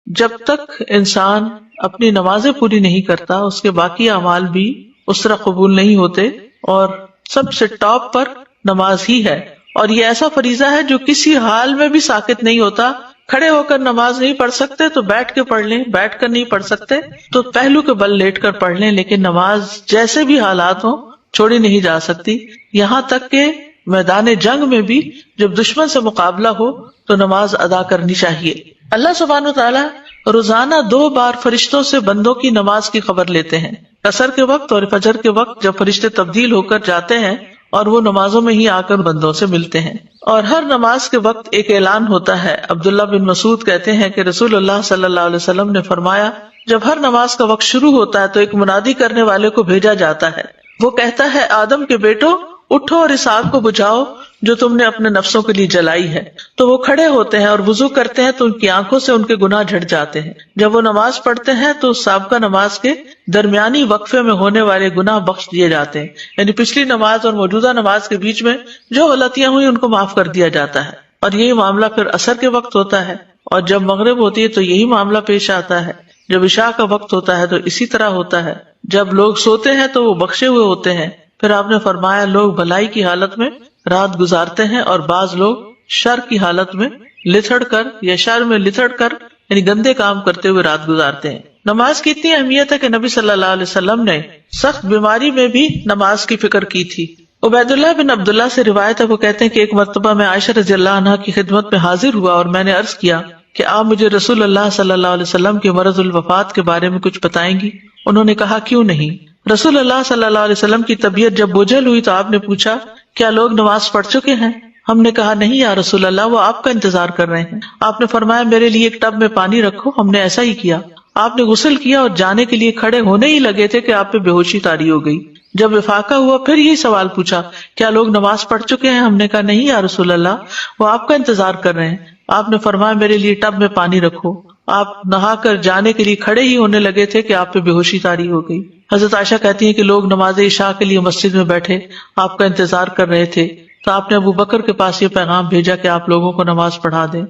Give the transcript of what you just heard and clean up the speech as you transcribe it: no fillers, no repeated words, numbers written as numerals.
جب تک انسان اپنی نمازیں پوری نہیں کرتا اس کے باقی اعمال بھی اس طرح قبول نہیں ہوتے، اور سب سے ٹاپ پر نماز ہی ہے، اور یہ ایسا فریضہ ہے جو کسی حال میں بھی ساقط نہیں ہوتا۔ کھڑے ہو کر نماز نہیں پڑھ سکتے تو بیٹھ کے پڑھ لیں، بیٹھ کر نہیں پڑھ سکتے تو پہلو کے بل لیٹ کر پڑھ لیں، لیکن نماز جیسے بھی حالات ہوں چھوڑی نہیں جا سکتی، یہاں تک کہ میدان جنگ میں بھی جب دشمن سے مقابلہ ہو تو نماز ادا کرنی چاہیے۔ اللہ سبحانہ وتعالی روزانہ 2 بار فرشتوں سے بندوں کی نماز کی خبر لیتے ہیں، عصر کے وقت اور فجر کے وقت، جب فرشتے تبدیل ہو کر جاتے ہیں اور وہ نمازوں میں ہی آ کر بندوں سے ملتے ہیں، اور ہر نماز کے وقت ایک اعلان ہوتا ہے۔ عبداللہ بن مسعود کہتے ہیں کہ رسول اللہ صلی اللہ علیہ وسلم نے فرمایا، جب ہر نماز کا وقت شروع ہوتا ہے تو ایک منادی کرنے والے کو بھیجا جاتا ہے، وہ کہتا ہے آدم کے بیٹو اٹھو اور اس آگ کو بجھاؤ جو تم نے اپنے نفسوں کے لیے جلائی ہے، تو وہ کھڑے ہوتے ہیں اور وضو کرتے ہیں تو ان کی آنکھوں سے ان کے گناہ جھڑ جاتے ہیں، جب وہ نماز پڑھتے ہیں تو سابقہ نماز کے درمیانی وقفے میں ہونے والے گناہ بخش دیے جاتے ہیں، یعنی پچھلی نماز اور موجودہ نماز کے بیچ میں جو غلطیاں ہوئی ان کو معاف کر دیا جاتا ہے۔ اور یہی معاملہ پھر عصر کے وقت ہوتا ہے، اور جب مغرب ہوتی ہے تو یہی معاملہ پیش آتا ہے، جب عشاء کا وقت ہوتا ہے تو اسی طرح ہوتا ہے، جب لوگ سوتے ہیں تو وہ بخشے ہوئے ہوتے ہیں۔ پھر آپ نے فرمایا لوگ بھلائی کی حالت میں رات گزارتے ہیں اور بعض لوگ شر کی حالت میں لتھڑ کر یا شر میں لتھڑ کر یعنی گندے کام کرتے ہوئے رات گزارتے ہیں۔ نماز کی اتنی اہمیت ہے کہ نبی صلی اللہ علیہ وسلم نے سخت بیماری میں بھی نماز کی فکر کی تھی۔ عبید اللہ بن عبداللہ سے روایت ہے، وہ کہتے ہیں کہ ایک مرتبہ میں عائشہ رضی اللہ عنہا کی خدمت میں حاضر ہوا اور میں نے عرض کیا کہ آپ مجھے رسول اللہ صلی اللہ علیہ وسلم کے مرض الوفات کے بارے میں کچھ بتائیں گی؟ انہوں نے کہا کیوں نہیں۔ رسول اللہ صلی اللہ علیہ وسلم کی طبیعت جب بوجھل ہوئی تو آپ نے پوچھا کیا لوگ نماز پڑھ چکے ہیں؟ ہم نے کہا نہیں یا رسول اللہ، وہ آپ کا انتظار کر رہے ہیں۔ آپ نے فرمایا میرے لیے ایک ٹب میں پانی رکھو، ہم نے ایسا ہی کیا۔ آپ نے غسل کیا اور جانے کے لیے کھڑے ہونے ہی لگے تھے کہ آپ پہ بے ہوشی طاری ہو گئی۔ جب افاقہ ہوا پھر یہی سوال پوچھا کیا لوگ نماز پڑھ چکے ہیں؟ ہم نے کہا نہیں یا رسول اللہ، وہ آپ کا انتظار کر رہے ہیں۔ آپ نے فرمایا میرے لیے ٹب میں پانی رکھو۔ آپ نہا کر جانے کے لیے کھڑے ہی ہونے لگے تھے کہ آپ پہ بے ہوشی طاری ہو گئی۔ حضرت عائشہ کہتی ہیں کہ لوگ نماز عشاء کے لیے مسجد میں بیٹھے آپ کا انتظار کر رہے تھے، تو آپ نے ابو بکر کے پاس یہ پیغام بھیجا کہ آپ لوگوں کو نماز پڑھا دیں۔